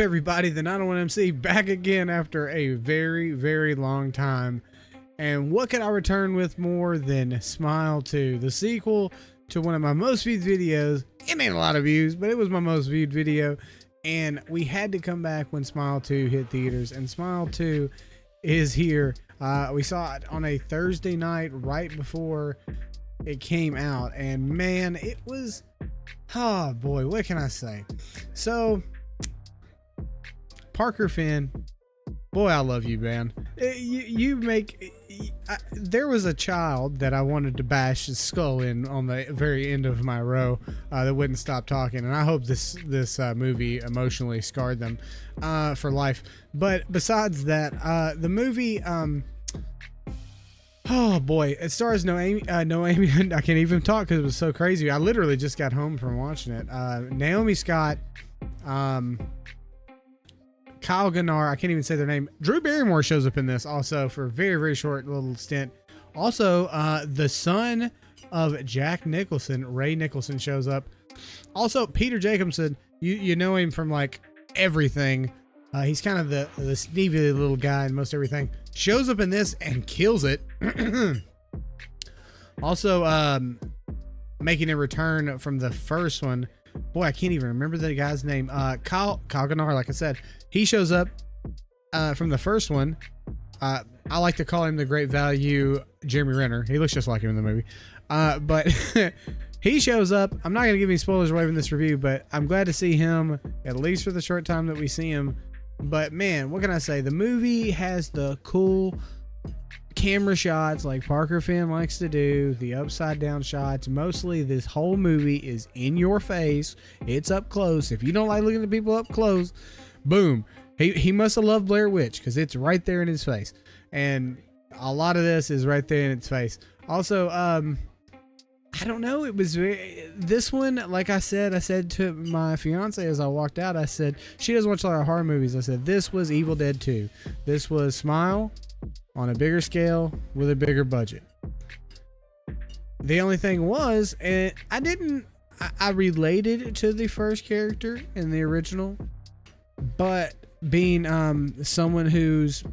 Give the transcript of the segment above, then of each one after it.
Everybody, the 901 MC back again after a very, very long time. And what could I return with more than Smile 2, the sequel to one of my most viewed videos? It ain't a lot of views, but it was my most viewed video. And we had to come back when Smile 2 hit theaters, and Smile 2 is here. We saw it on a Thursday night right before it came out, and man, it was, oh boy, what can I say? So, Parker Finn, boy, I love you, man. There was a child that I wanted to bash his skull in on the very end of my row that wouldn't stop talking, and I hope this movie emotionally scarred them for life. But besides that, the movie, oh boy, it stars Naomi. I can't even talk because it was so crazy. I literally just got home from watching it. Naomi Scott, Kyle Gunnar, I can't even say their name. Drew Barrymore shows up in this also for a very, very short little stint. Also, the son of Jack Nicholson, Ray Nicholson, shows up. Also, Peter Jacobson, you know him from like everything. He's kind of the sneevy little guy in most everything. Shows up in this and kills it. Also, making a return from the first one. Boy, I can't even remember the guy's name. Kyle Gunnar, like I said, he shows up from the first one. I like to call him the great value Jeremy Renner. He looks just like him in the movie. But he shows up. I'm not going to give any spoilers away from this review, but I'm glad to see him, at least for the short time that we see him. But man, what can I say? The movie has the cool camera shots like Parker Finn likes to do, the upside down shots. Mostly this whole movie is in your face. It's up close. If you don't like looking at people up close, boom. He must have loved Blair Witch because it's right there in his face. And a lot of this is right there in its face. Also, I don't know. It was this one, like I said to my fiance as I walked out, I said, she doesn't watch a lot of horror movies. I said, this was Evil Dead 2. This was Smile on a bigger scale with a bigger budget. The only thing was, I related to the first character in the original, but being someone whose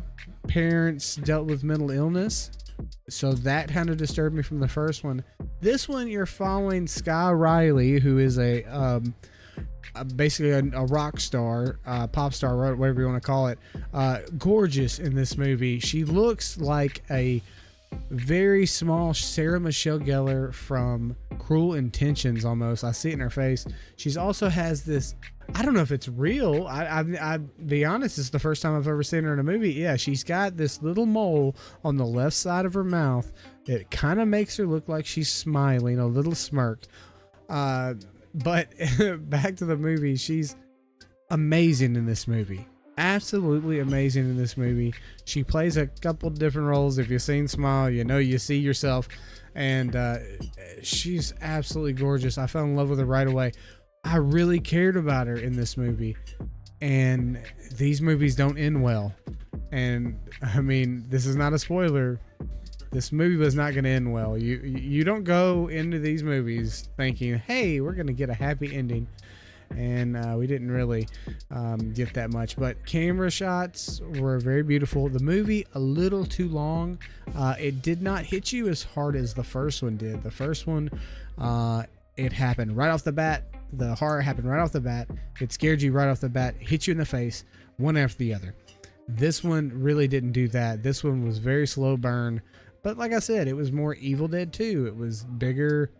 parents dealt with mental illness, so that kind of disturbed me from the first one. This one, you're following Skye Riley, who is basically a rock star, pop star, whatever you want to call it. Gorgeous in this movie. She looks like a very small Sarah Michelle Gellar from Cruel Intentions almost. I see it in her face. She's also has this, I don't know if it's real. I'll be honest, it's the first time I've ever seen her in a movie. Yeah, she's got this little mole on the left side of her mouth. It kind of makes her look like she's smiling, a little smirk. But back to the movie, she's amazing in this movie. Absolutely amazing in this movie. She plays a couple different roles. If you've seen Smile, you know you see yourself. And she's absolutely gorgeous. I fell in love with her right away. I really cared about her in this movie. And these movies don't end well. And I mean, this is not a spoiler. This movie was not going to end well. You don't go into these movies thinking, hey, we're going to get a happy ending. And we didn't really get that much. But camera shots were very beautiful. The movie, a little too long. It did not hit you as hard as the first one did. The first one, it happened right off the bat. The horror happened right off the bat. It scared you right off the bat. Hit you in the face, one after the other. This one really didn't do that. This one was very slow burn. But like I said, it was more Evil Dead 2. It was bigger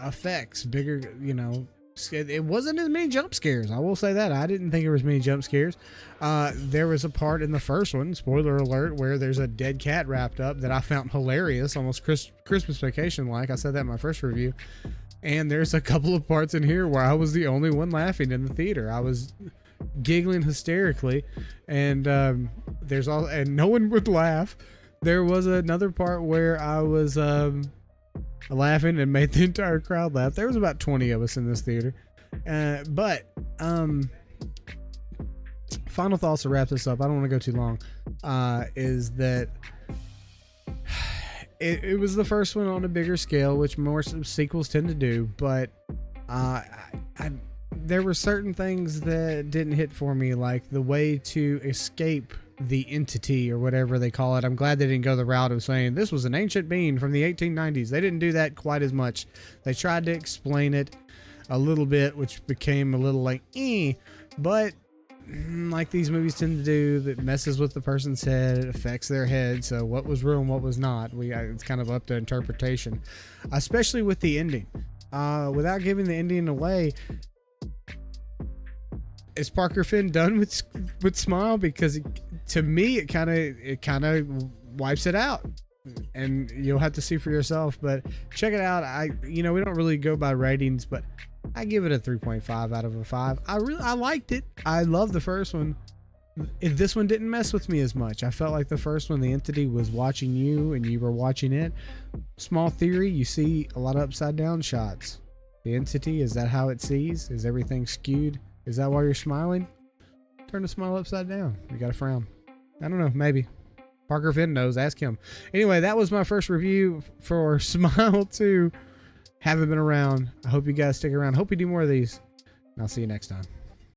effects, bigger, you know. It wasn't as many jump scares. I will say that. I didn't think there was many jump scares. There was a part in the first one, spoiler alert, where there's a dead cat wrapped up that I found hilarious, almost Christmas Vacation-like. I said that in my first review. And there's a couple of parts in here where I was the only one laughing in the theater. I was giggling hysterically, and and no one would laugh. There was another part where I was laughing and made the entire crowd laugh. There was about 20 of us in this theater. But final thoughts to wrap this up. I don't want to go too long. Is that it was the first one on a bigger scale, which more sequels tend to do. But there were certain things that didn't hit for me, like the way to escape the entity or whatever they call it. I'm glad they didn't go the route of saying this was an ancient being from the 1890s. They didn't do that quite as much. They tried to explain it a little bit, which became a little like, but like these movies tend to do, that messes with the person's head, it affects their head. So what was real and what was not, it's kind of up to interpretation, especially with the ending. Without giving the ending away, is Parker Finn done with Smile? Because to me, it kind of wipes it out, and you'll have to see for yourself. But check it out. We don't really go by ratings, but I give it a 3.5 out of a 5. I liked it. I love the first one. This one didn't mess with me as much. I felt like the first one, the entity was watching you and you were watching it. Small theory, you see a lot of upside down shots. The entity, is that how it sees? Is everything skewed? Is that why you're smiling? Turn the smile upside down. You got a frown. I don't know, maybe. Parker Finn knows. Ask him. Anyway, that was my first review for Smile 2. Haven't been around. I hope you guys stick around. Hope you do more of these. And I'll see you next time.